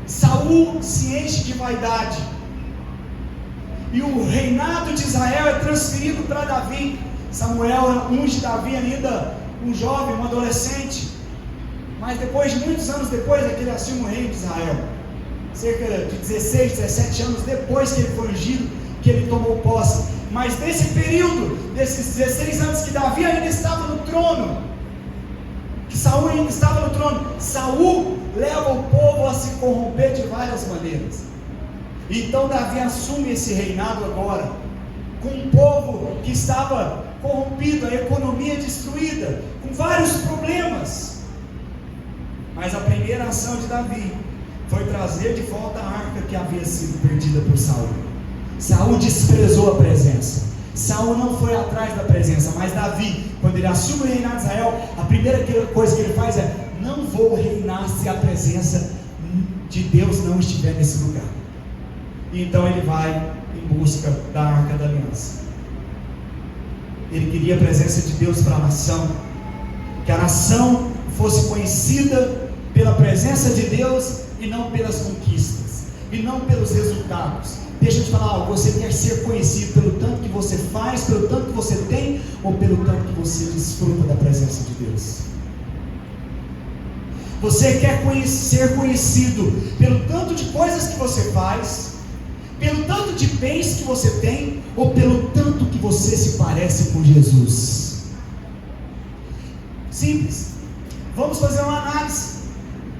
Saul se enche de vaidade, e o reinado de Israel é transferido para Davi. Samuel unge Davi ainda um jovem, um adolescente, mas depois de muitos anos depois é que ele assume o reino de Israel, cerca de 16, 17 anos depois que ele foi ungido, que ele tomou posse. Mas nesse período, desses 16 anos que Davi ainda estava no trono, que Saul ainda estava no trono, Saul leva o povo a se corromper de várias maneiras. Então Davi assume esse reinado agora, com um povo que estava corrompido, a economia destruída, com vários problemas. Mas a primeira ação de Davi foi trazer de volta a arca que havia sido perdida por Saul. Saul desprezou a presença. Saul não foi atrás da presença, mas Davi, quando ele assume o reinado de Israel, a primeira coisa que ele faz é: não vou reinar se a presença de Deus não estiver nesse lugar. E então ele vai em busca da arca da aliança. Ele queria a presença de Deus para a nação, que a nação fosse conhecida pela presença de Deus e não pelas conquistas, e não pelos resultados. Deixa eu te falar algo: você quer ser conhecido pelo tanto que você faz, pelo tanto que você tem, ou pelo tanto que você desfruta da presença de Deus? Você quer ser conhecido pelo tanto de coisas que você faz, pelo tanto de bens que você tem, ou pelo tanto que você se parece com Jesus? Simples. Vamos fazer uma análise.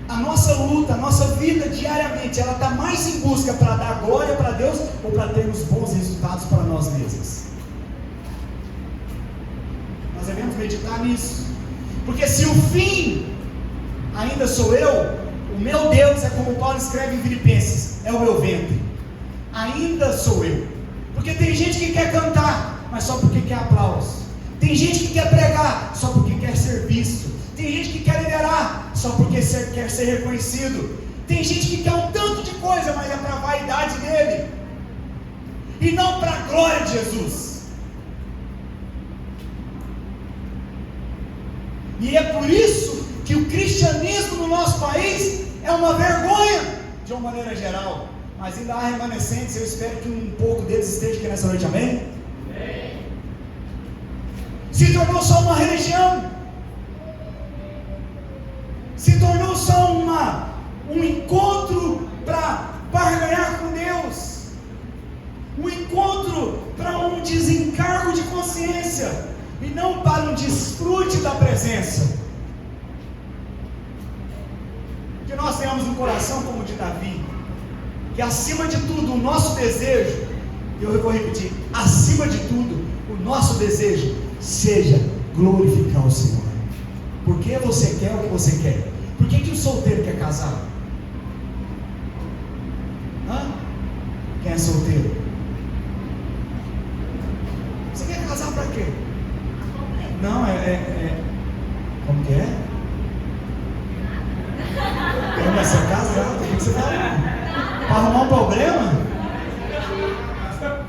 A nossa luta, a nossa vida diariamente, ela está mais em busca para dar glória para Deus, ou para termos bons resultados para nós mesmos? Nós devemos meditar nisso, porque se o fim ainda sou eu, o meu Deus é como Paulo escreve em Filipenses, é o meu ventre. Ainda sou eu. Porque tem gente que quer cantar, mas só porque quer aplauso. Tem gente que quer pregar, só porque quer ser visto. Tem gente que quer liderar, só porque quer ser reconhecido. Tem gente que quer um tanto de coisa, mas é para a vaidade dele, e não para a glória de Jesus. E é por isso que o cristianismo no nosso país é uma vergonha, de uma maneira geral. Mas ainda há remanescentes, eu espero que um pouco deles esteja aqui nessa noite, amém? Amém. Se tornou só uma religião, se tornou só um encontro para barganhar com Deus, um encontro para um desencargo de consciência, e não para um desfrute da presença. Que nós tenhamos um coração como o de Davi, que acima de tudo o nosso desejo, eu vou repetir, acima de tudo o nosso desejo seja glorificar o Senhor. Por que você quer o que você quer? Por que o solteiro quer casar? Quem é solteiro? Você quer casar para quê? Não, como que é? Quer ser casado? O que você fala? Para arrumar um problema?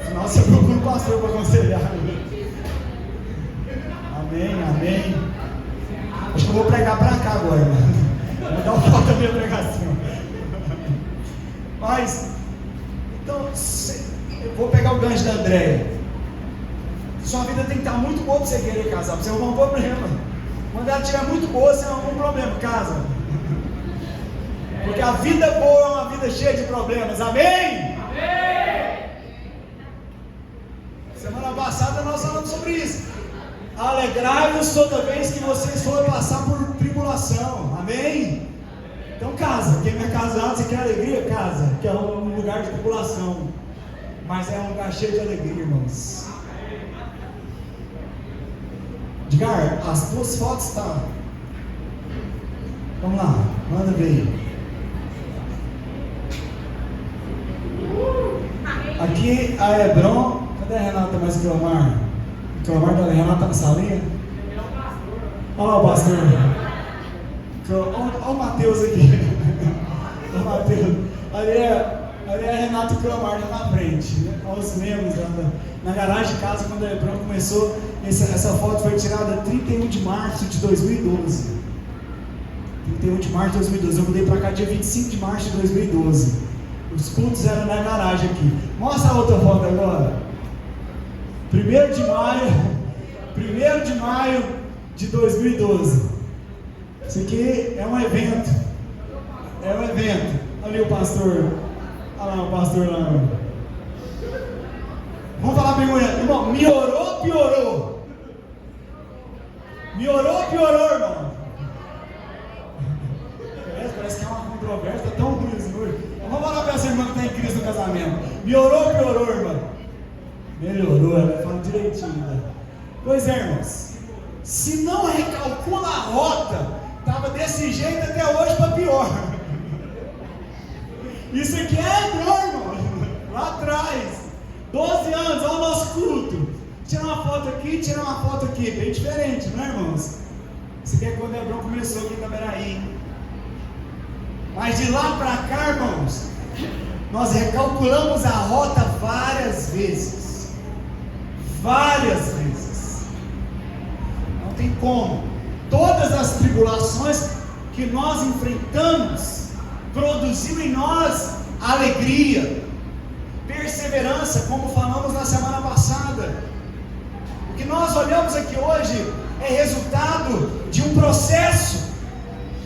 Senão você procura um pastor para aconselhar. Amém, amém. Acho que eu vou pregar para cá agora, mano. Vou dar um foco da minha pregação. Mas, então, eu vou pegar o gancho da Andréia. Sua vida tem que estar muito boa para você querer casar, para você arrumar um problema. Quando ela estiver muito boa, você arruma um problema, casa. Porque a vida boa é uma vida cheia de problemas, amém? Amém! Semana passada nós falamos sobre isso. Alegrai-vos toda vez que vocês forem passar por tribulação, amém? Então casa, quem não é casado, você quer alegria? Casa, que é um lugar de tribulação, mas é um lugar cheio de alegria, irmãos. Edgar, as duas fotos estão. Vamos lá, manda ver. Aqui a Hebron. Cadê a Renata mais Cleomar? Cleomar da Renata está na salinha? Olha lá o pastor. Olha o Mateus aqui. O Mateus. Ali é a Renata Cleomar na frente, né? Olha os membros na garagem de casa. Quando a Hebron começou, essa foto foi tirada 31 de março de 2012. 31 de março de 2012. Eu mudei para cá dia 25 de março de 2012. Os cultos eram na garagem aqui. Mostra a outra foto agora. 1º de maio de 2012. Isso aqui é um evento. É um evento. Ali o pastor. Olha lá o pastor lá. Vamos falar bem, irmão. Melhorou, piorou? Melhorou, piorou, irmão? Parece que é uma controvérsia tão ruim hoje. Vamos falar para essa irmã que está em crise no casamento. Melhorou, piorou, irmã? Melhorou, ela fala direitinho. Né? Pois é, irmãos. Se não recalcula a rota, estava desse jeito até hoje para pior. Isso aqui é pior, irmão. Lá atrás. 12 anos, olha o nosso culto. Tira uma foto aqui, tira uma foto aqui. Bem diferente, não é, irmãos? Isso aqui é quando o Hebrão começou aqui em Itaberaí. Mas de lá para cá, irmãos, nós recalculamos a rota várias vezes. Várias vezes. Não tem como. Todas as tribulações que nós enfrentamos produziu em nós alegria, perseverança, como falamos na semana passada. O que nós olhamos aqui hoje é resultado de um processo,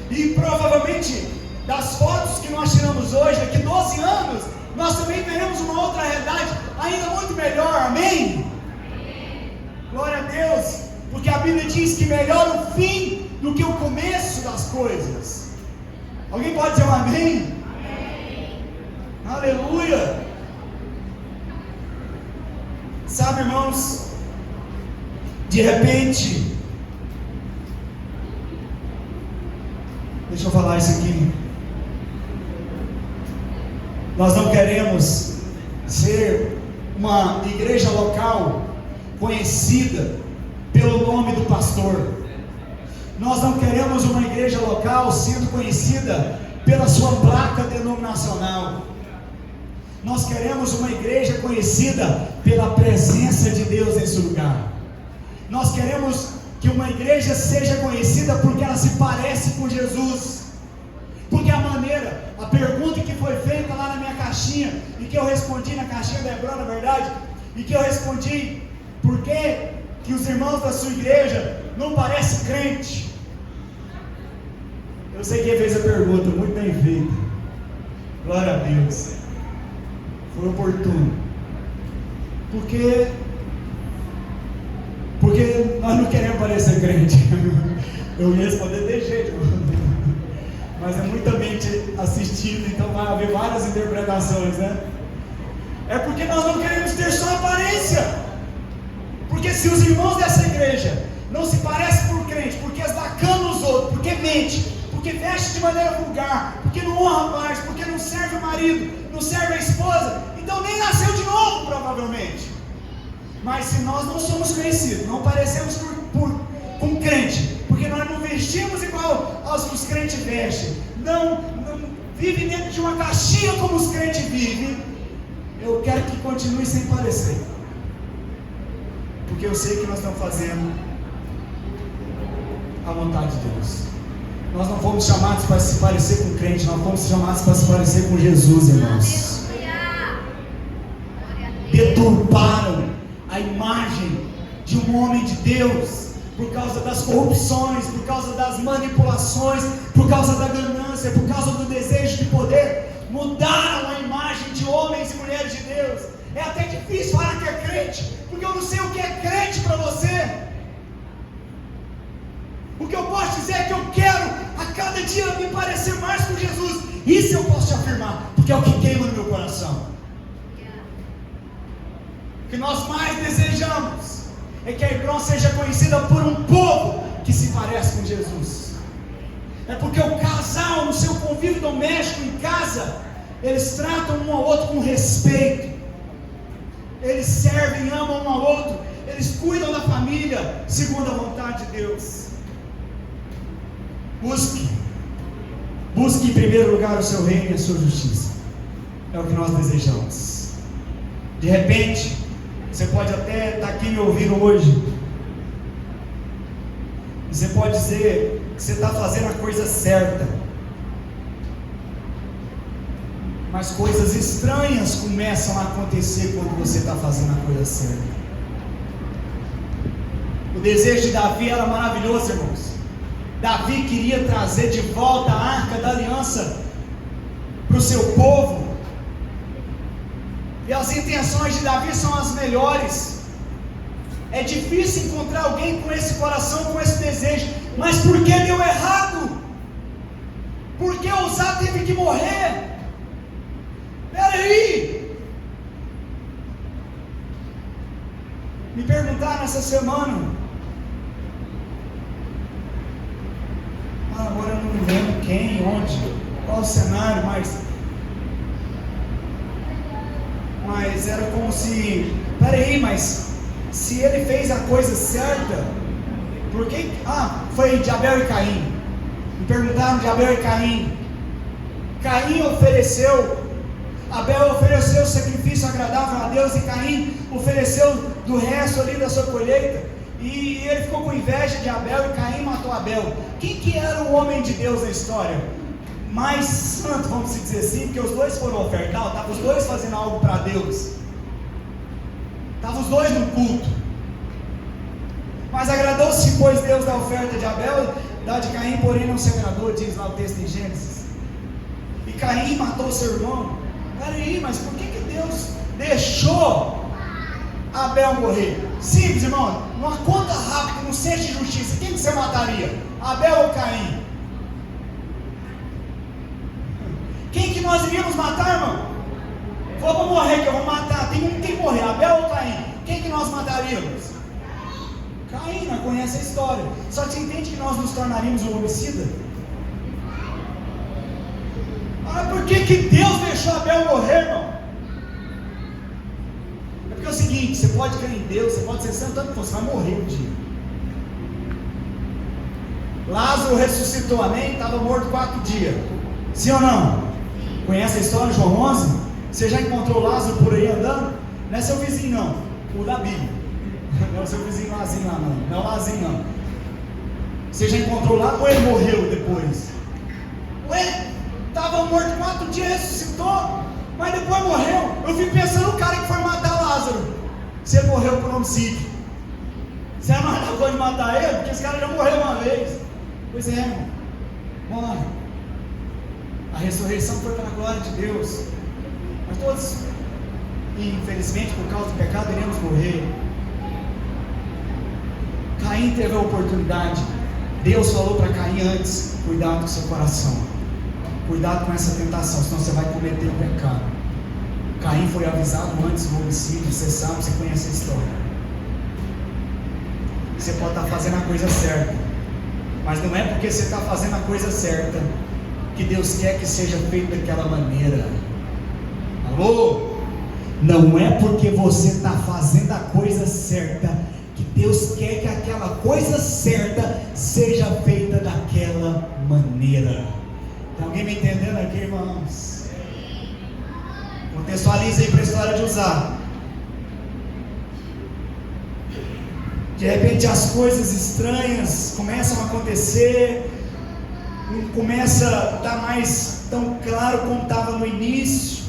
e provavelmente das fotos que nós tiramos hoje, daqui 12 anos, nós também teremos uma outra realidade ainda muito melhor, amém? Glória a Deus, porque a Bíblia diz que melhor o fim do que o começo das coisas. Alguém pode dizer um amém? Amém. Aleluia. Sabe, irmãos, de repente, deixa eu falar isso aqui. Nós não queremos ser uma igreja local conhecida pelo nome do pastor. Nós não queremos uma igreja local sendo conhecida pela sua placa denominacional. Nós queremos uma igreja conhecida pela presença de Deus nesse lugar. Nós queremos que uma igreja seja conhecida porque ela se parece com Jesus. Porque a pergunta que foi feita lá na minha caixinha, e que eu respondi na caixinha da Hebrão, na verdade, e que eu respondi, por que os irmãos da sua igreja não parecem crente? Eu sei quem fez a pergunta, muito bem feita. Glória a Deus. Foi oportuno. Porque nós não queremos parecer crente. Eu ia responder de jeito, mas é muita mente assistindo, então vai haver várias interpretações, né? É porque nós não queremos ter só aparência. Porque se os irmãos dessa igreja não se parecem por crente, porque esdacam os outros, porque mente, porque veste de maneira vulgar, porque não honra pais, porque não serve o marido, não serve a esposa, então nem nasceu de novo, provavelmente. Mas se nós não somos conhecidos, não parecemos com crente, porque nós não vestimos igual aos que os crentes vestem, não vivem dentro de uma caixinha como os crentes vivem, eu quero que continue sem parecer, porque eu sei que nós estamos fazendo a vontade de Deus. Nós não fomos chamados para se parecer com crente, nós fomos chamados para se parecer com Jesus, irmãos. Deturparam a imagem de um homem de Deus por causa das corrupções, por causa das manipulações, por causa da ganância, por causa do desejo de poder. Mudaram a imagem de homens e mulheres de Deus. É até difícil falar que é crente, porque eu não sei o que é crente para você. O que eu posso dizer é que eu quero a cada dia me parecer mais com Jesus. Isso eu posso te afirmar, porque é o que queima no meu coração. O que nós mais desejamos é que a Hebrão seja conhecida por um povo que se parece com Jesus. É porque o casal, no seu convívio doméstico em casa, eles tratam um ao outro com respeito, eles servem, amam um ao outro, eles cuidam da família segundo a vontade de Deus. Busque em primeiro lugar o seu reino e a sua justiça. É o que nós desejamos. De repente, você pode até estar aqui me ouvindo hoje. Você pode dizer: que você está fazendo a coisa certa, mas coisas estranhas começam a acontecer quando você está fazendo a coisa certa. O desejo de Davi era maravilhoso, irmãos. Davi queria trazer de volta a arca da aliança para o seu povo, e as intenções de Davi são as melhores. É difícil encontrar alguém com esse coração, com esse desejo. Mas por que deu errado? Por que Uzá teve que morrer? Peraí! Me perguntaram essa semana. Agora eu não me lembro quem, onde, qual o cenário, mas era como se... Peraí, mas se ele fez a coisa certa, por que... foi de Abel e Caim. Me perguntaram de Abel e Caim. Caim ofereceu, Abel ofereceu sacrifício agradável a Deus, e Caim ofereceu do resto ali da sua colheita, e ele ficou com inveja de Abel, e Caim matou Abel. Quem que era o homem de Deus na história? Mais santo, vamos dizer assim, porque os dois foram ofertar, estavam os dois fazendo algo para Deus, estavam os dois no culto. Mas agradou-se, pois, Deus da oferta de Abel, da de Caim, porém não se agradou, diz lá o texto em Gênesis. E Caim matou seu irmão. Peraí, mas por que Deus deixou Abel morrer? Simples, irmão, numa conta rápida, no senso de justiça, quem que você mataria? Abel ou Caim? Quem que nós iríamos matar, irmão? Vou morrer, que eu vou matar. Tem um que tem que morrer, Abel ou Caim? Quem que nós mataríamos? Caim, nós conhece a história. Só que você entende que nós nos tornaríamos um homicida? Por que Deus deixou Abel morrer, irmão? É porque é o seguinte, você pode crer em Deus, você pode ser santo, tanto que você vai morrer um dia. Lázaro ressuscitou, amém? Estava morto 4 dias. Sim ou não? Conhece a história, João 11? Você já encontrou Lázaro por aí andando? Não é seu vizinho não, o da Bíblia. Não é o seu vizinho Lazinho lá não, não é o Lazinho não. Você já encontrou lá ou ele morreu depois? Ué, estava morto 4 dias, ressuscitou, mas depois morreu. Eu fico pensando no cara que foi matar Lázaro, se ele morreu por homicídio. Você não acabou de matar ele? Porque esse cara já morreu uma vez. Pois é, irmão, morre. A ressurreição foi para a glória de Deus. Mas todos, infelizmente, por causa do pecado, iremos morrer. Caim teve a oportunidade. Deus falou para Caim antes: cuidado com o seu coração, cuidado com essa tentação, senão você vai cometer o pecado. Caim foi avisado antes do homicídio. Você sabe, você conhece a história. Você pode estar fazendo a coisa certa, mas não é porque você está fazendo a coisa certa que Deus quer que seja feito daquela maneira. Alô? Não é porque você está fazendo a coisa certa que Deus quer que aquela coisa certa seja feita daquela maneira. Tem alguém me entendendo aqui, irmãos? Contextualize aí para a história de Uzá. De repente as coisas estranhas começam a acontecer, não começa a estar mais tão claro como estava no início.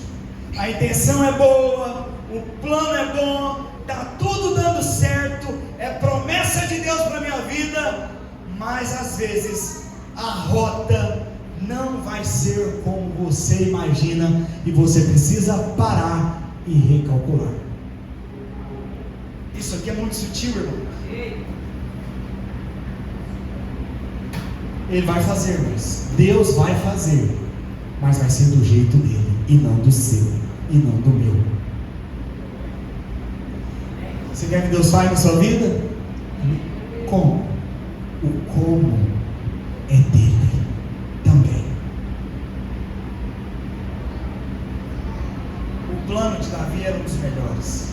A intenção é boa, o plano é bom, está tudo dando certo, é promessa de Deus para a minha vida, mas às vezes a rota não vai ser como você imagina, e você precisa parar e recalcular. Isso aqui é muito sutil, irmão. Ele vai fazer, mas Deus vai fazer, mas vai ser do jeito dele, e não do seu, e não do meu. Você quer que Deus faça na sua vida? Como? O como é dele também. O plano de Davi era um dos melhores,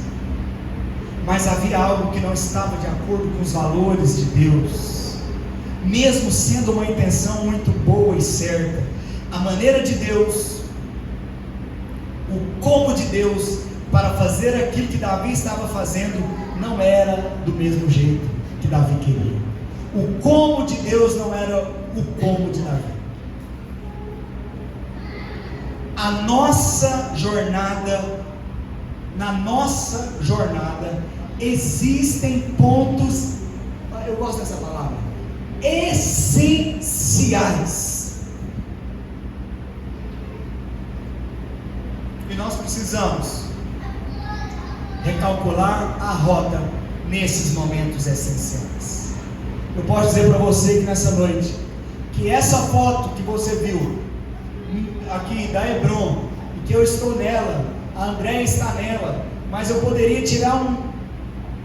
mas havia algo que não estava de acordo com os valores de Deus. Mesmo sendo uma intenção muito boa e certa, a maneira de Deus, o como de Deus para fazer aquilo que Davi estava fazendo, não era do mesmo jeito que Davi queria. O como de Deus não era o como de Davi. A nossa jornada, na nossa jornada, existem pontos, eu gosto dessa palavra, essenciais. E nós precisamos recalcular a rota nesses momentos essenciais. Eu posso dizer para você que nessa noite, que essa foto que você viu aqui da Hebron, e que eu estou nela, a Andréia está nela, mas eu poderia tirar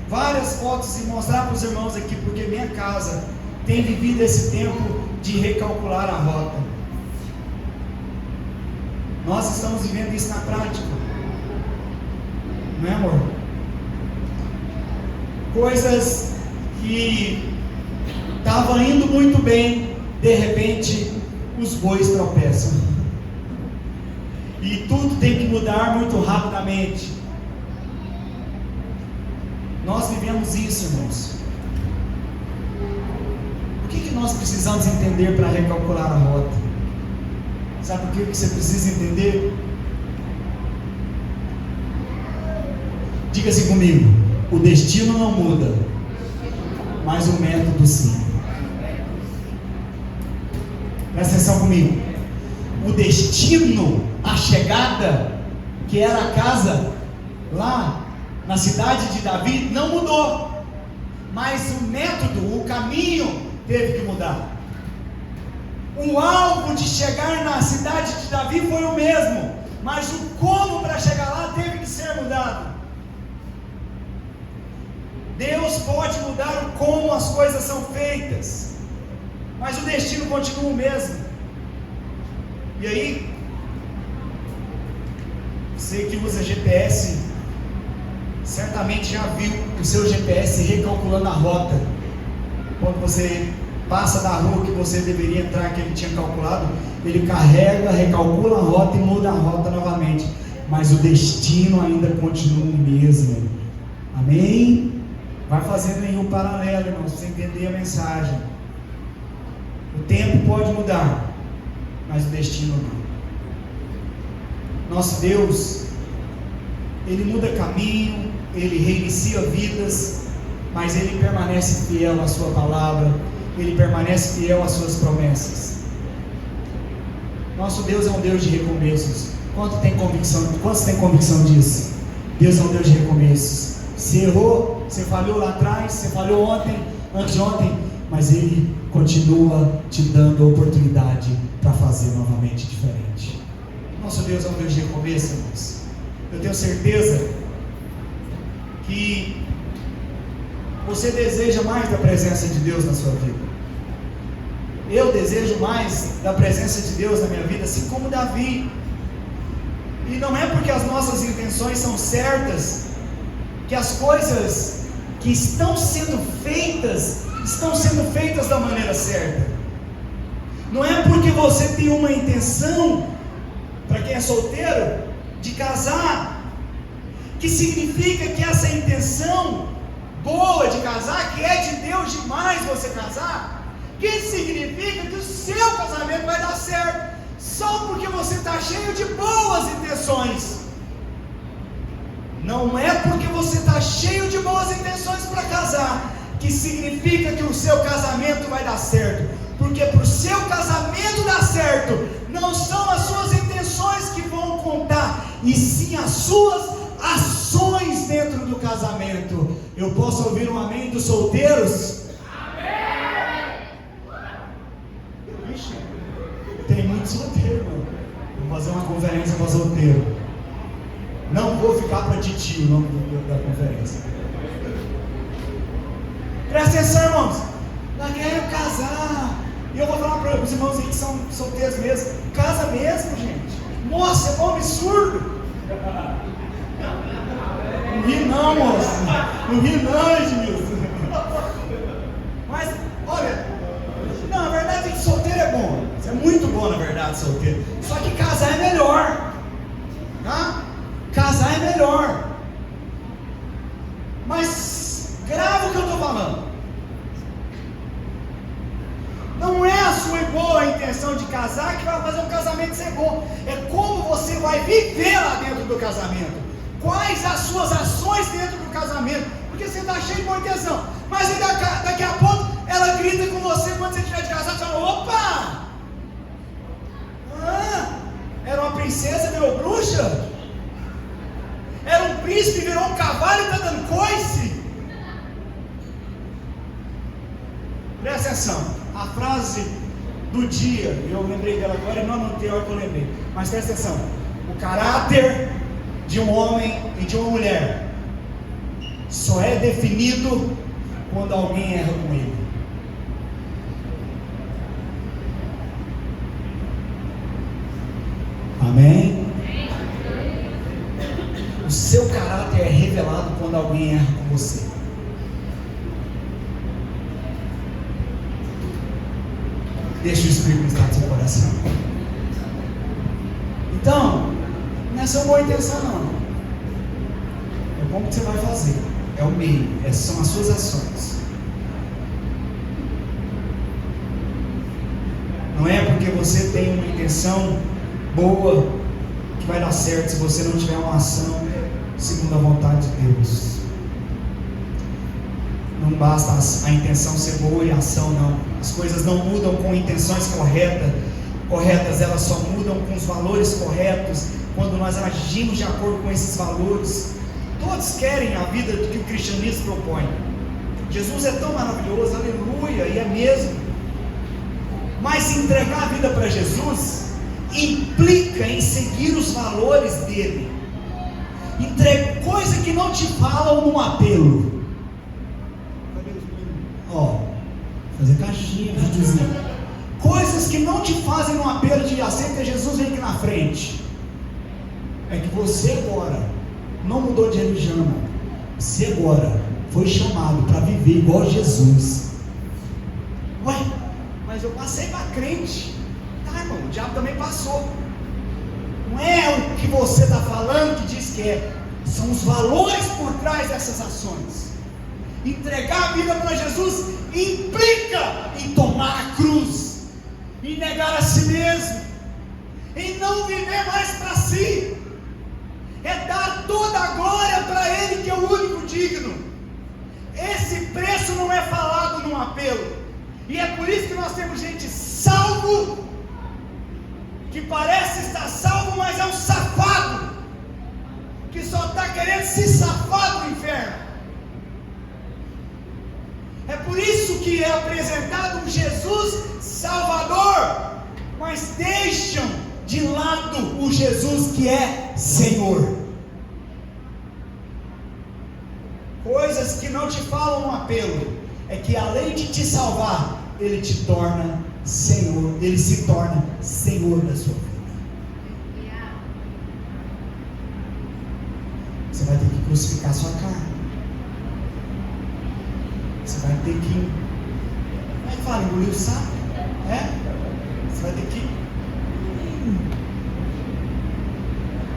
várias fotos e mostrar para os irmãos aqui, porque minha casa tem vivido esse tempo de recalcular a rota. Nós estamos vivendo isso na prática, não é, amor? Coisas que estavam indo muito bem, de repente os bois tropeçam, e tudo tem que mudar muito rapidamente. Nós vivemos isso, irmãos. O que nós precisamos entender para recalcular a rota? Sabe o que você precisa entender? Diga assim comigo: o destino não muda, mas o método sim. Presta atenção comigo. O destino, a chegada, que era a casa lá na cidade de Davi, não mudou, mas o método, o caminho teve que mudar. O alvo de chegar na cidade de Davi foi o mesmo, mas o como para chegar lá teve que ser mudado. Deus pode mudar o como as coisas são feitas, mas o destino continua o mesmo. E aí, você que usa GPS, certamente já viu o seu GPS recalculando a rota. Quando você passa da rua que você deveria entrar, que ele tinha calculado, ele carrega, recalcula a rota e muda a rota novamente, mas o destino ainda continua o mesmo. Amém? Vai fazendo aí um paralelo, irmãos, para você entender a mensagem. O tempo pode mudar, mas o destino não. Nosso Deus, Ele muda caminho, Ele reinicia vidas, mas Ele permanece fiel à sua palavra, Ele permanece fiel às suas promessas. Nosso Deus é um Deus de recomeços. Quantos têm convicção disso? Deus é um Deus de recomeços. Você errou, você falhou lá atrás, você falhou ontem, anteontem, mas Ele continua te dando a oportunidade para fazer novamente diferente. Nosso Deus é um Deus de recomeço, irmãos. Eu tenho certeza que você deseja mais da presença de Deus na sua vida. Eu desejo mais da presença de Deus na minha vida, assim como Davi. E não é porque as nossas intenções são certas que as coisas que estão sendo feitas da maneira certa. Não é porque você tem uma intenção, para quem é solteiro, de casar, que significa que essa intenção boa de casar, que é de Deus demais você casar, que significa que o seu casamento vai dar certo, só porque você está cheio de boas intenções. Não é porque você está cheio de boas intenções para casar, que significa que o seu casamento vai dar certo, porque para o seu casamento dar certo, não são as suas intenções que vão contar, e sim as suas ações dentro do casamento. Eu posso ouvir um amém dos solteiros? Amém! Ixi, tem muito solteiro, mano. Vou fazer uma conferência para solteiro. Não vou ficar para titio o nome da conferência. Presta atenção, irmãos. Nós queremos casar. E eu vou falar para os irmãos aí que são solteiros mesmo. Casa mesmo, gente. Nossa, é um absurdo. Não ri não, moço. Não ri não, Edmilson. Mas, olha, não, a verdade é que solteiro é bom. Isso é muito bom, na verdade, solteiro. Só que casar é melhor. Tá? Casar é melhor. Mas grava o que eu estou falando. Não é a sua vai viver lá dentro do casamento. Quais as suas ações dentro do casamento? Porque você está cheio de boa intenção, mas daqui a pouco ela grita com você quando você estiver de casado. Você fala: opa! Era uma princesa, virou bruxa? Era um príncipe, virou um cavalo e está dando coice? Presta atenção, a frase do dia, eu lembrei dela agora e não anotei a hora que eu lembrei, mas presta atenção: o caráter de um homem e de uma mulher só é definido quando alguém erra com ele. Amém? O seu caráter é revelado quando alguém erra com você. Deixa o Espírito estar no seu coração. Então, não é só boa intenção não. É como que você vai fazer. É o meio, são as suas ações. Não é porque você tem uma intenção boa que vai dar certo se você não tiver uma ação segundo a vontade de Deus. Não basta a intenção ser boa e a ação não. As coisas não mudam com intenções corretas, elas só mudam com os valores corretos, quando nós agimos de acordo com esses valores. Todos querem a vida que o cristianismo propõe. Jesus é tão maravilhoso, aleluia, e é mesmo. Mas entregar a vida para Jesus implica em seguir os valores dele. Coisa que não te falam num apelo. Fazer caixinha, videozinho. Coisas que não te fazem num apelo de aceita Jesus, vem aqui na frente. É que você agora não mudou de religião, não. Você agora foi chamado para viver igual Jesus. Ué, mas eu passei para crente. Tá, irmão, o diabo também passou. Não é o que você está falando que diz que é. São os valores por trás dessas ações. Entregar a vida para Jesus implica em tomar a cruz, em negar a si mesmo, em não viver mais para si. É dar toda a glória para Ele, que é o único digno. Esse preço não é falado num apelo. E é por isso que nós temos gente salvo, que parece estar salvo, mas é um safado, que só está querendo se safar do inferno. É por isso que é apresentado um Jesus Salvador, mas deixam de lado o Jesus que é Senhor. Coisas que não te falam no apelo, é que além de te salvar, Ele te torna Senhor, Ele se torna Senhor da sua vida. Você vai ter que crucificar sua carne. Você vai ter que, como é que fala? Engolir o sapo? Você vai ter que,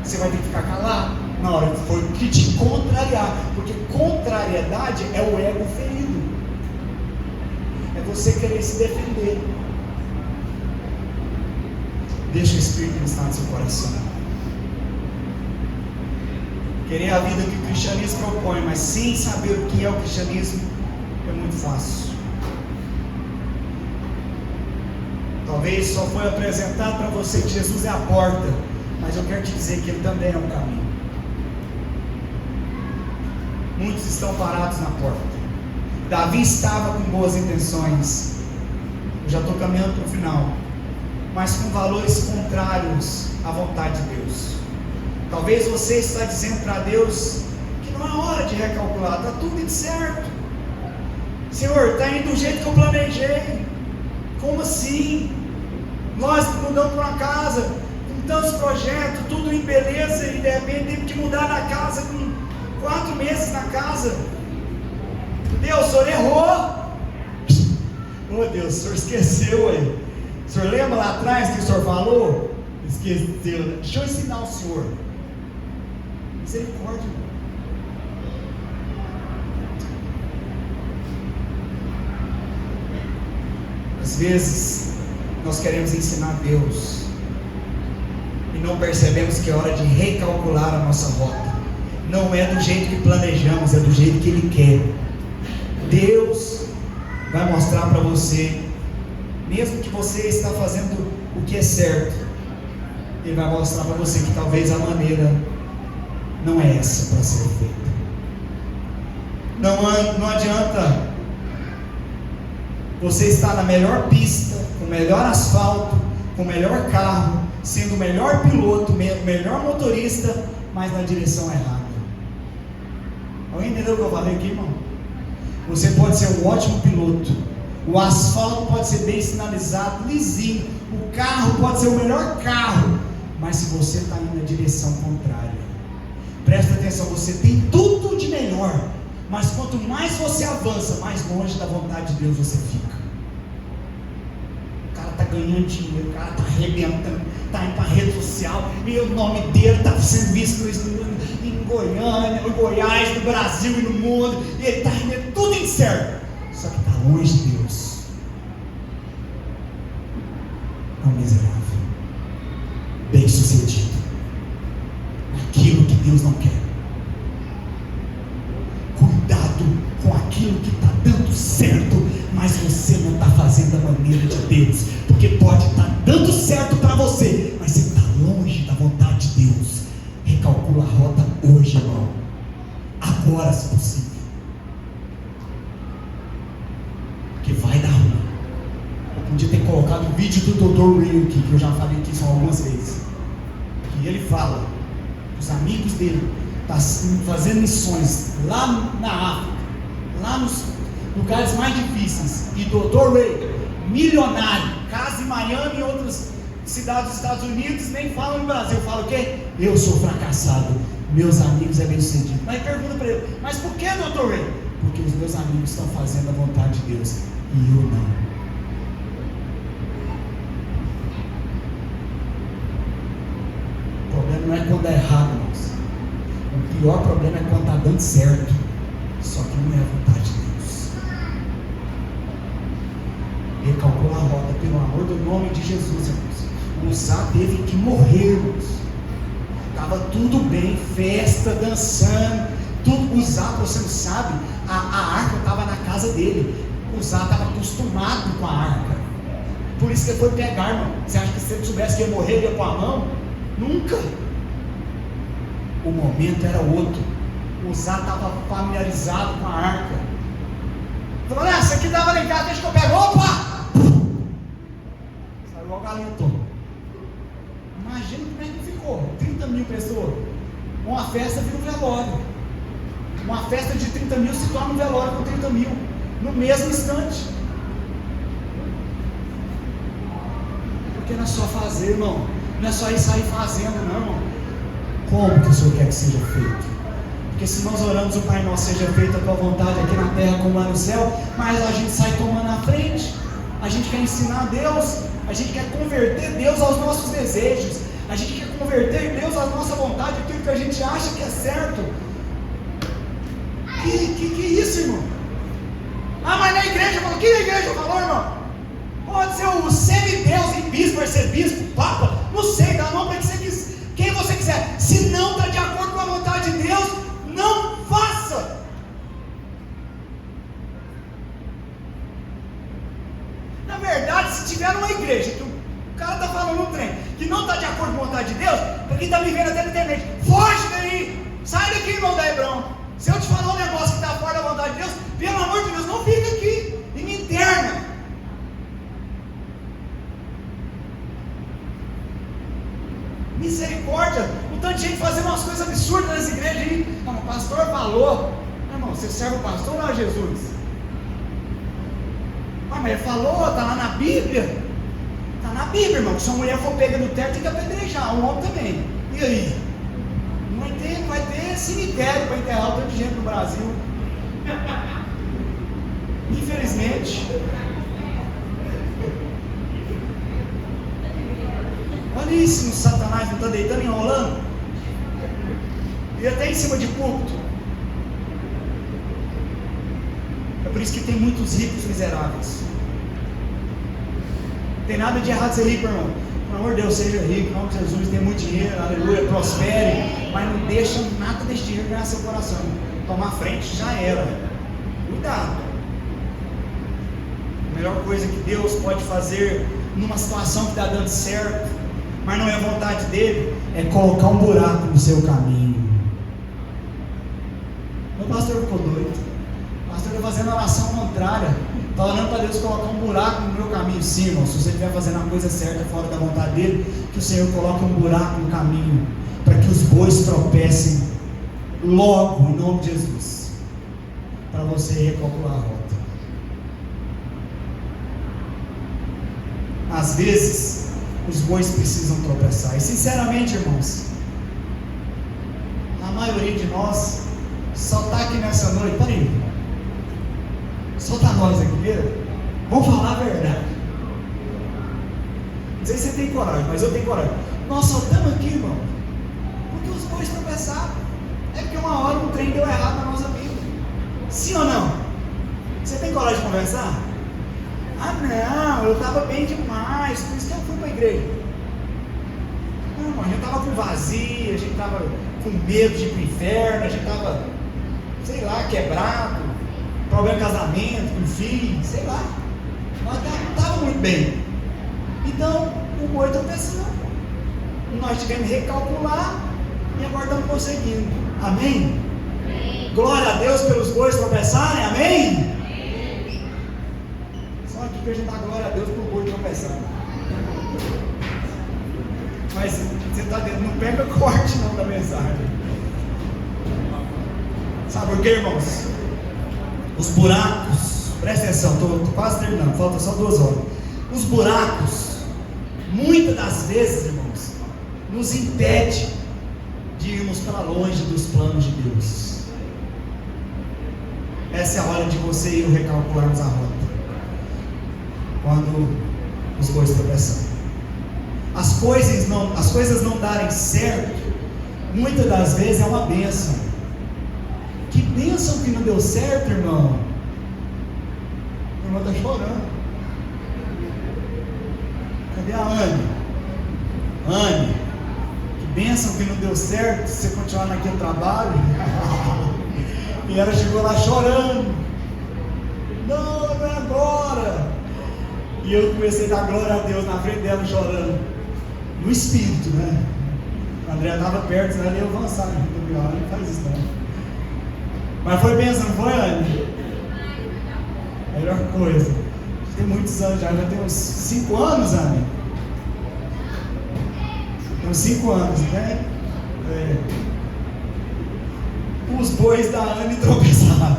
você vai ter que ficar calado na hora que for que te contrariar, porque contrariedade é o ego ferido, é você querer se defender. Deixa o Espírito estar no seu coração. Querer a vida que o cristianismo propõe, mas sem saber o que é o cristianismo, é muito fácil. Talvez só foi apresentado para você que Jesus é a porta, mas eu quero te dizer que Ele também é o caminho. Muitos estão parados na porta. Davi estava com boas intenções. Eu já estou caminhando para o final, mas com valores contrários à vontade de Deus. Talvez você está dizendo para Deus que não é hora de recalcular, está tudo certo. Senhor, está indo do jeito que eu planejei. Como assim? Nós mudamos para uma casa com tantos projetos, tudo em beleza, e de repente temos que mudar na casa com 4 meses na casa. Deus, o Senhor errou. Oh Deus, o Senhor esqueceu aí. O Senhor lembra lá atrás que o Senhor falou? Esqueceu. Deixa eu ensinar o Senhor. Misericórdia. Às vezes nós queremos ensinar Deus, e e não percebemos que é hora de recalcular a nossa rota. Não é do jeito que planejamos, é do jeito que Ele quer. Deus vai mostrar para você, mesmo que você está fazendo o que é certo, Ele vai mostrar para você que talvez a maneira não é essa para ser feita. Não adianta você estar na melhor pista, com o melhor asfalto, com o melhor carro, sendo o melhor piloto, o melhor motorista, mas na direção errada. Alguém entendeu o que eu falei aqui, irmão? Você pode ser um ótimo piloto, o asfalto pode ser bem sinalizado, lisinho, o carro pode ser o melhor carro, mas se você está indo na direção contrária, presta atenção, você tem tudo de melhor, mas quanto mais você avança, mais longe da vontade de Deus você fica. O cara está ganhando dinheiro, o cara está arrebentando, está indo para a rede social, e o nome dele está sendo visto em Goiânia, no Goiás, no Brasil e no mundo, e ele está indo tudo incerto, só que está longe de Deus. É um miserável, bem sucedido, naquilo que Deus não quer. Cuidado com aquilo que está dando certo, mas você não está fazendo da maneira de Deus, porque pode estar dando certo para você, mas você está longe da vontade de Deus. Recalcula a rota hoje, irmão, agora, se possível, porque vai dar ruim. Eu podia ter colocado o vídeo do Dr. Ray aqui, que eu já falei aqui só algumas vezes, que ele fala, os amigos dele estão fazendo missões lá na África, lá nos lugares mais difíceis, e Dr. Ray, milionário, casa em Miami e outras cidades dos Estados Unidos, nem fala no Brasil, fala o quê? Eu sou fracassado, meus amigos é bem sucedido. Mas pergunta para ele, mas por que, Dr. Ray? Porque os meus amigos estão fazendo a vontade de Deus e eu não. O problema não é quando dá errado, irmãos. O pior problema é quando está dando certo, só que não é a vontade de Deus. Recalcula a rota, pelo amor do nome de Jesus, irmãos. Uzá teve que morrer, irmãos. Estava tudo bem, festa, dançando, tudo. Uzá, você não sabe, a arca estava na casa dele. Uzá estava acostumado com a arca, por isso que ele foi pegar, irmão. Você acha que se ele soubesse que ia morrer, ele ia com a mão? Nunca. O momento era outro. Uzá estava familiarizado com a arca. Falou, essa aqui dava lá em casa, deixa que eu pego. Opa! Saiu igual galinha. Imagina como é que ficou. 30 mil pessoas. Uma festa vira um velório. Uma festa de 30 mil se torna um velório com 30 mil. No mesmo instante. Porque não é só fazer, irmão. Não é só ir sair fazendo, não. Como que o Senhor quer que seja feito? Porque se nós oramos o Pai Nosso, seja feita a tua vontade aqui na terra como lá no céu, mas a gente sai tomando a frente, a gente quer ensinar Deus, a gente quer converter Deus aos nossos desejos, a gente quer converter Deus à nossa vontade, aquilo que a gente acha que é certo. Que isso, irmão? Ah, mas na igreja, falou, que a igreja falou, irmão? Pode ser o semideus e bispo, vai ser bispo, papa, não sei, dá nome para quem você quiser. Se não está de acordo com a vontade de Deus, não faça. Na verdade, se tiver numa igreja que o cara está falando um trem que não está de acordo com a vontade de Deus, para quem está me vendo até na internet, foge daí, sai daqui, irmão da Hebrão. Se eu te falar um negócio que está fora da vontade de Deus, pelo amor de Deus, não fica aqui e me interna. Misericórdia, um tanto de gente fazendo umas coisas absurdas nas igrejas aí. Não, o pastor falou. Não, irmão, você serve o pastor ou não é Jesus? Ah, mas ele falou, está lá na Bíblia. Está na Bíblia, irmão, que se uma mulher for pega no teto, tem que apedrejar, um homem também. E aí? Não vai ter cemitério para enterrar um tanto de gente no Brasil. Infelizmente. Olha isso, o Satanás não está deitando e enrolando. E até em cima de púlpito. É por isso que tem muitos ricos miseráveis. Não tem nada de errado ser rico, irmão. Pelo amor de Deus, seja rico, em nome de Jesus, tenha muito dinheiro, aleluia, prospere, mas não deixa nada desse dinheiro ganhar seu coração. Tomar frente já era. Cuidado. A melhor coisa que Deus pode fazer numa situação que está dando certo, mas não é a vontade dele, é colocar um buraco no seu caminho. Meu pastor ficou doido. O pastor está fazendo oração contrária. Está orando para Deus colocar um buraco no meu caminho. Sim, irmão, se você estiver fazendo a coisa certa fora da vontade dele, que o Senhor coloque um buraco no caminho, para que os bois tropecem logo, em nome de Jesus, para você recalcular a rota. Às vezes, os bois precisam tropeçar. E sinceramente, irmãos, a maioria de nós só está aqui nessa noite. Peraí, solta nós aqui, viu? Vamos falar a verdade. Não sei se você tem coragem, mas eu tenho coragem. Nós só estamos aqui, irmão, porque os bois tropeçaram. É porque uma hora um trem deu errado na nossa vida. Sim ou não? Você tem coragem de conversar? Ah não, eu estava bem demais, por isso que eu fui para a igreja. Não, a gente estava com vazio, a gente estava com medo de ir para o inferno, a gente estava, sei lá, quebrado, problema de casamento, com filho, sei lá. Nós não estávamos muito bem. Então, o boi está pensando. Nós tivemos que recalcular e agora estamos prosseguindo. Amém? Amém? Glória a Deus pelos bois tropeçarem, amém? Só aqui que a gente dá glória a Deus pelo boi tropeçar. Mas você está dentro, não pega corte não da mensagem. Sabe por quê, irmãos? Os buracos, presta atenção, estou quase terminando, falta só 2 horas. Os buracos, muitas das vezes, irmãos, nos impede de irmos para longe dos planos de Deus. Essa é a hora de você e eu recalcularmos a rota. Quando os bois tropeçam. As coisas não darem certo, muitas das vezes é uma bênção. Que bênção que não deu certo, irmão. A irmã está chorando. Cadê a Anne? Anne, que bênção que não deu certo você continuar naquele trabalho. E ela chegou lá chorando. Não, não é agora. E eu comecei a dar glória a Deus na frente dela chorando. No espírito, né? A André estava perto, senão ela ia avançar. Não faz isso não. Mas foi bênção, não foi, Anne? Melhor coisa. Tem muitos anos já tem uns 5 anos, Anne. Tem uns 5 anos, né? Os bois da Anne tropeçaram.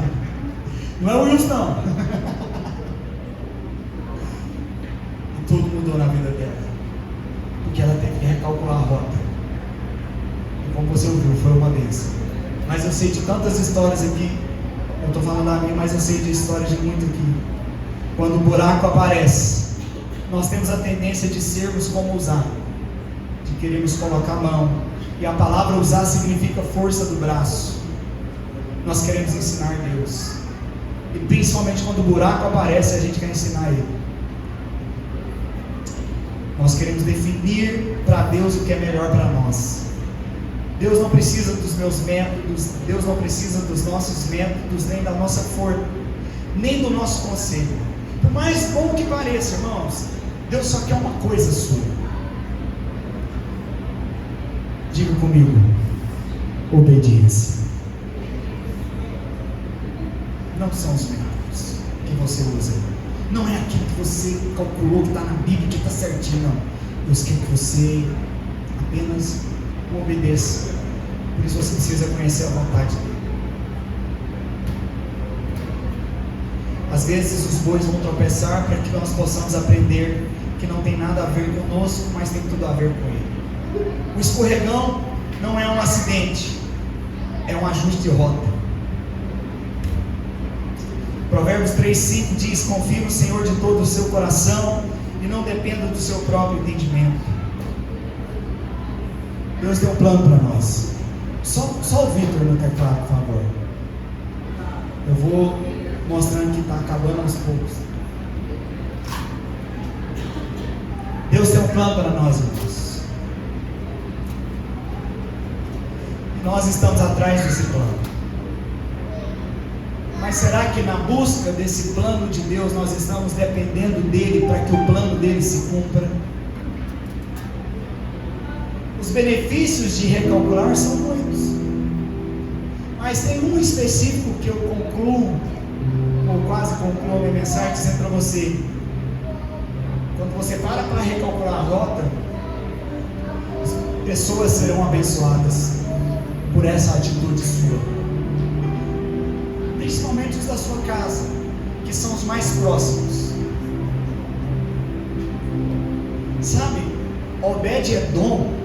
Não é o Wilson, não. E tudo mudou na vida dela. Porque ela teve que recalcular a rota. E como você ouviu, foi uma bênção. Mas eu sei de tantas histórias aqui. Eu estou falando a mim, mas eu sei de histórias de muito aqui. Quando o buraco aparece, nós temos a tendência de sermos como usar, de queremos colocar a mão. E a palavra usar significa força do braço. Nós queremos ensinar Deus. E principalmente quando o buraco aparece, a gente quer ensinar Ele. Nós queremos definir para Deus o que é melhor para nós. Deus não precisa dos meus métodos, Deus não precisa dos nossos métodos, nem da nossa força, nem do nosso conselho. Por mais bom que pareça, irmãos, Deus só quer uma coisa sua. Diga comigo: obediência. Não são os métodos que você usa, não é aquilo que você calculou que está na Bíblia, que está certinho, não. Deus quer que você apenas obedeça. Por isso você precisa conhecer a vontade dele. Às vezes os bois vão tropeçar para que nós possamos aprender que não tem nada a ver conosco, mas tem tudo a ver com ele. O escorregão não é um acidente, é um ajuste de rota. Provérbios 3:5 diz: confie no Senhor de todo o seu coração e não dependa do seu próprio entendimento. Deus tem um plano para nós. Só o Vitor no teclado, por favor. Eu vou mostrando que está acabando aos poucos. Deus tem um plano para nós, irmãos. Nós estamos atrás desse plano. Mas será que na busca desse plano de Deus nós estamos dependendo dele para que o plano dele se cumpra? Os benefícios de recalcular são muitos, mas tem um específico que eu concluo, ou quase concluo a minha mensagem dizendo para você: quando você para recalcular a rota, as pessoas serão abençoadas por essa atitude sua, principalmente os da sua casa, que são os mais próximos. Sabe, Obed-Edom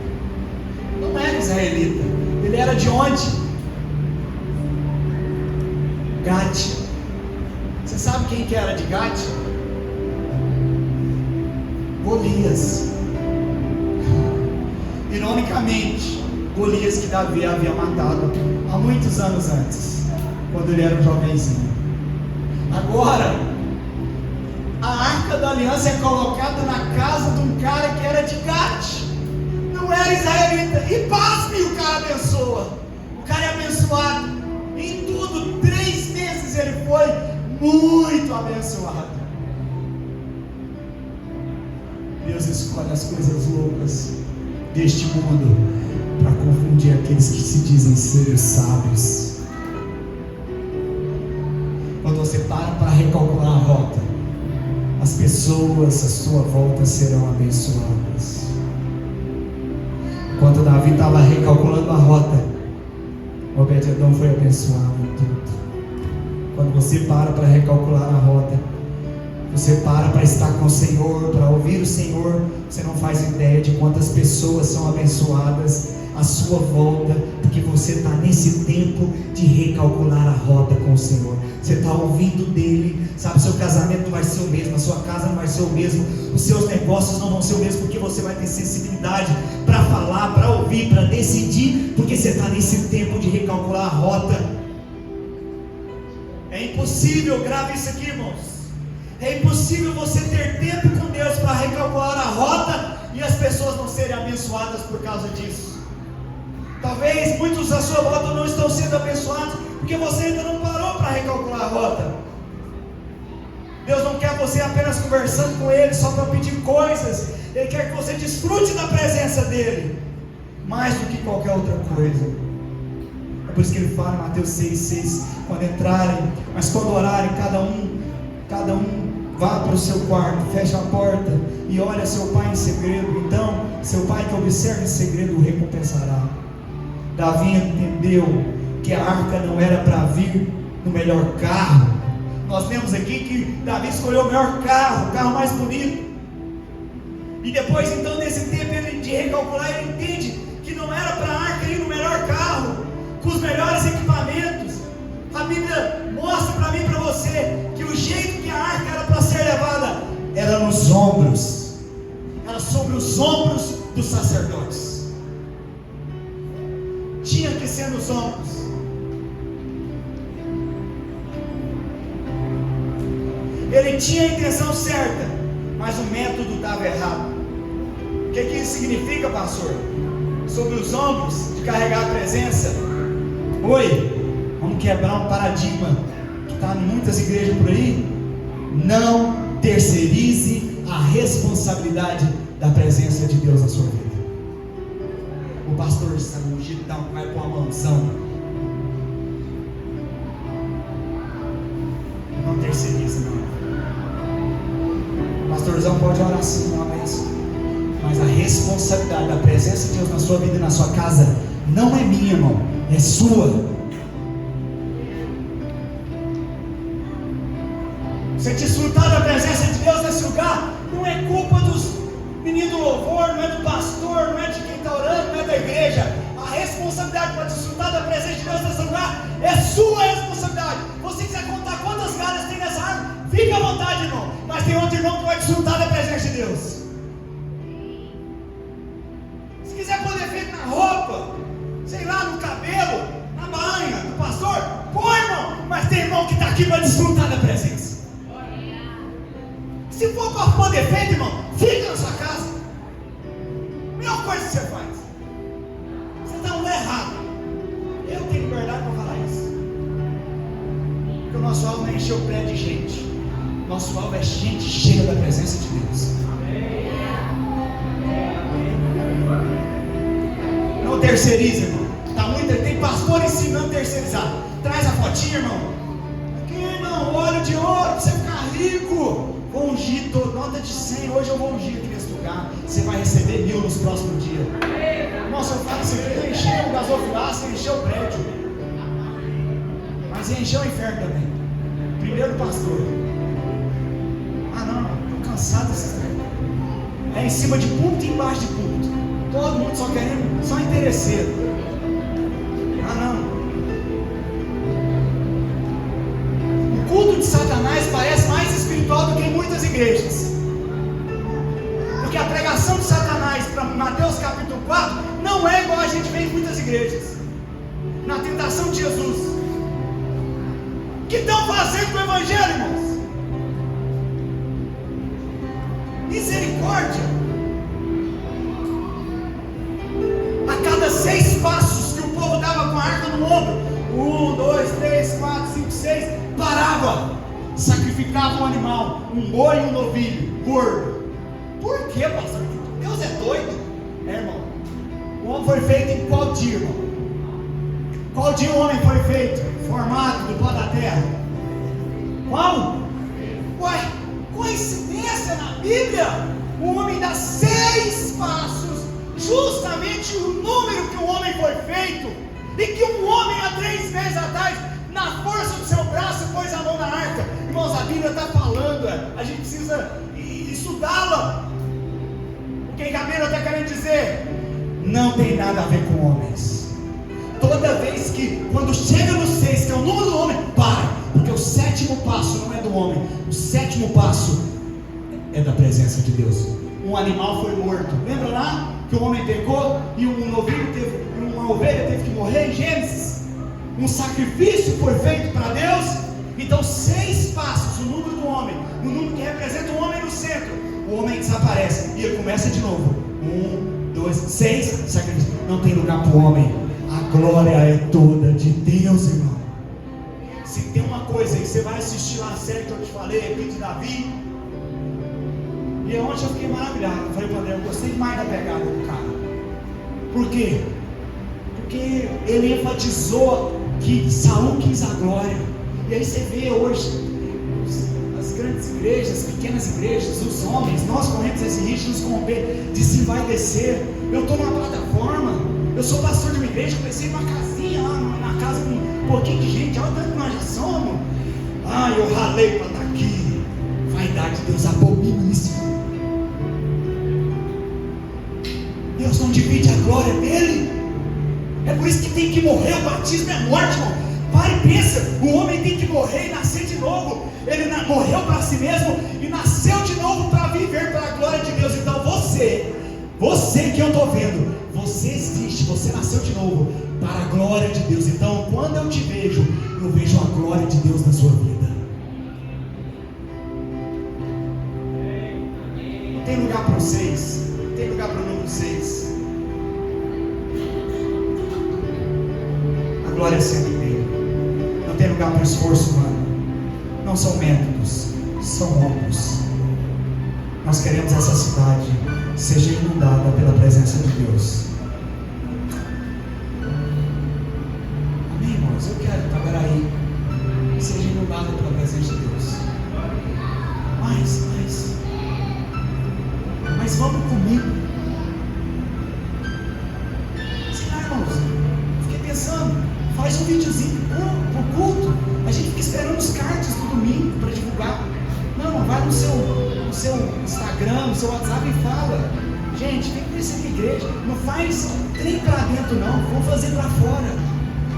não era israelita. Ele era de onde? Gate. Você sabe quem que era de Gate? Golias. Ironicamente, Golias que Davi havia matado há muitos anos antes, quando ele era um jovenzinho. Agora, a arca da aliança é colocada na casa de um cara que era de Gate, não era israelita. E pasme, o cara abençoa. O cara é abençoado em tudo. 3 meses ele foi muito abençoado. Deus escolhe as coisas loucas deste mundo para confundir aqueles que se dizem ser os sábios. Quando você para recalcular a rota, as pessoas à sua volta serão abençoadas. Quando Davi estava recalculando a rota, Obed-Edom foi abençoado em tudo. Quando você para recalcular a rota, você para estar com o Senhor, para ouvir o Senhor, você não faz ideia de quantas pessoas são abençoadas à sua volta, porque você está nesse tempo de recalcular a rota com o Senhor. Você está ouvindo dele, sabe? Seu casamento não vai ser o mesmo, a sua casa não vai ser o mesmo, os seus negócios não vão ser o mesmo, porque você vai ter sensibilidade para falar, para ouvir, para decidir, porque você está nesse tempo de recalcular a rota. É impossível, grave isso aqui, irmãos. É impossível você ter tempo com Deus para recalcular a rota e as pessoas não serem abençoadas por causa disso. Talvez muitos à sua volta não estão sendo abençoados porque você ainda não parou para recalcular a rota. Deus não quer você apenas conversando com Ele só para pedir coisas. Ele quer que você desfrute da presença dEle mais do que qualquer outra coisa. É por isso que Ele fala em Mateus 6,6: quando entrarem, mas quando orarem, cada um vá para o seu quarto, fecha a porta e olha seu pai em segredo. Então seu pai que observa em segredo o recompensará. Davi entendeu que a arca não era para vir no melhor carro. Nós vemos aqui que Davi escolheu o melhor carro, o carro mais bonito. E depois então desse tempo de recalcular, ele entende que não era para a arca ir no melhor carro, com os melhores equipamentos. A Bíblia mostra para mim e para você que o jeito que a arca era para ser levada era nos ombros, era sobre os ombros dos sacerdotes. Tinha que ser nos ombros. Ele tinha a intenção certa, mas o método estava errado. O que isso significa, pastor? Sobre os ombros de carregar a presença. Oi, vamos quebrar um paradigma que está em muitas igrejas por aí. Não terceirize a responsabilidade da presença de Deus na sua vida. O pastor está ungidão, vai pôr a mãozão. Não terceirize, não. O pastorzão pode orar sim, não é isso. Mas a responsabilidade da presença de Deus na sua vida e na sua casa não é minha, irmão, é sua. Você desfrutar da presença de Deus nesse lugar não é culpa dos meninos do louvor, não é do pastor, não é de quem está orando, não é da igreja. A responsabilidade para desfrutar da presença de Deus nesse lugar é sua responsabilidade. Você quiser contar quantas galhas tem nessa árvore, fique à vontade, irmão. Mas tem outro irmão que vai desfrutar da presença de Deus. Se quiser pôr defeito na roupa, sei lá, no cabelo, na banha do pastor, põe, irmão. Mas tem irmão que está aqui para desfrutar da presença. Se for para pôr defeito, irmão, fica na sua casa. Melhor coisa que você faz. Você está no lugar errado. Nosso alvo não é encher o prédio de gente. Nosso alvo é gente cheia da presença de Deus. Não terceiriza, irmão. Tem pastor ensinando a terceirizar. Traz a fotinha, irmão. Aqui, irmão, óleo de ouro para você ficar rico. Vou ungir, nota de 100. Hoje eu vou ungir aqui nesse lugar. Você vai receber 1000 nos próximos dias. Nossa, eu falo assim, eu encher o gasofilaço, encher o prédio. Mas encher o inferno também. Primeiro pastor. Ah não, estou cansado desse trem. É em cima de púlpito e embaixo de púlpito. Todo mundo só querendo, só interesseiro. Ah não. O culto de Satanás parece mais espiritual do que em muitas igrejas. Porque a pregação de Satanás para Mateus capítulo 4 não é igual a gente vê em muitas igrejas. Na tentação de Jesus. O que estão fazendo com o evangelho, irmãos? Misericórdia. A cada 6 passos que o povo dava com a arca no ombro, 1, 2, 3, 4, 5, 6, parava, sacrificava um animal, um boi e um novilho, gordo. Por que, pastor? Deus é doido? Irmão, o homem foi feito em qual dia, irmão? Qual dia o homem foi feito? Formado do pó da terra? Qual? Ué, coincidência na Bíblia? O homem dá 6 passos, justamente o número que o homem foi feito, e que um homem há 3 meses atrás, na força do seu braço, pôs a mão na arca. Irmãos, a Bíblia está falando, a gente precisa estudá-la. O que a Bíblia está querendo dizer? Não tem nada a ver com homens. Toda vez que, quando chega no 6, que é o número do homem, pare, porque o 7º passo não é do homem, o 7º passo é da presença de Deus. Um animal foi morto, lembra lá que o homem pecou e uma ovelha teve que morrer em Gênesis? Um sacrifício foi feito para Deus. Então 6 passos, o número do homem, o número que representa o homem no centro, o homem desaparece e ele começa de novo. 1, 2, 6, sacrifício. Não tem lugar para o homem. A glória é toda de Deus, irmão. Se tem uma coisa aí, você vai assistir lá a série que eu te falei aqui de Davi. E ontem eu fiquei maravilhado. Eu falei para Deus, eu gostei mais da pegada do cara. Por quê? Porque ele enfatizou que Saul quis a glória. E aí você vê hoje as grandes igrejas, pequenas igrejas, os homens, nós corremos esse risco de nos corromper, de se vai descer. Eu estou numa plataforma. Eu sou pastor de uma igreja, comecei numa casinha lá, na casa com um pouquinho de gente, olha o tanto que nós já somos. Eu ralei para estar aqui. Vaidade, Deus abomina isso. Deus não divide a glória dele. É por isso que tem que morrer. O batismo é morte, irmão. Para e pensa, o homem tem que morrer e nascer de novo. Ele morreu para si mesmo e nasceu de novo para viver para a glória de Deus. Então você que eu estou vendo, você existe, você nasceu de novo para a glória de Deus. Então quando eu te vejo, eu vejo a glória de Deus na sua vida. Não tem lugar para o 6, não tem lugar para o número 6. A glória é sempre dele. Não tem lugar para o esforço humano. Não são métodos, são ombros. Nós queremos essa cidade seja inundada pela presença de Deus. Amém, irmãos? Eu quero que Tabaraí seja inundada pela presença de Deus. Mas vamos comigo. Sei lá, irmãos, fiquei pensando, faz um videozinho pro culto. A gente fica esperando os cards do domingo para divulgar. Não, vai no seu Instagram, no seu WhatsApp e fala: gente, vem conhecer a igreja. Não faz trem para dentro não, vamos fazer para fora.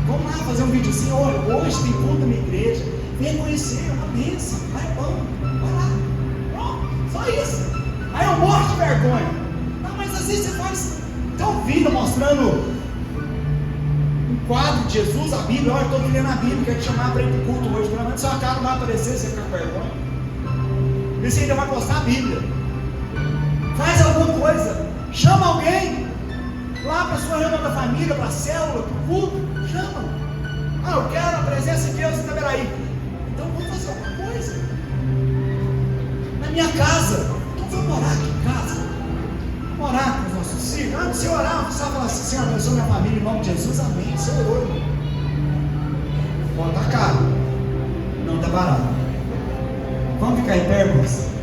Vamos lá fazer um videozinho. Hoje tem culto na minha igreja, vem conhecer, é uma bênção, vai lá, pronto, só isso. Aí eu morro de vergonha. Não, mas às vezes você faz tão vídeo mostrando um quadro de Jesus, a Bíblia. Olha, eu estou lendo a Bíblia, quero te chamar para ir para o culto hoje. Pelo menos sua cara não vai aparecer, você fica com vergonha. E você ainda vai postar a Bíblia. Faz alguma coisa. Chama alguém lá para a sua reunião da família, para a célula, para o culto. Chama. Eu quero a presença de Deus em Taberaí. Então vamos fazer alguma coisa. Na minha casa, então vamos orar aqui em casa. Vamos orar com os nossos filhos. Antes de orar, você vai falar assim: Senhor, abençoa minha família em nome de Jesus, amém. Você orou, irmão. Bom, tá caro. Não, tá barato. Vamos ficar em pé, irmãos?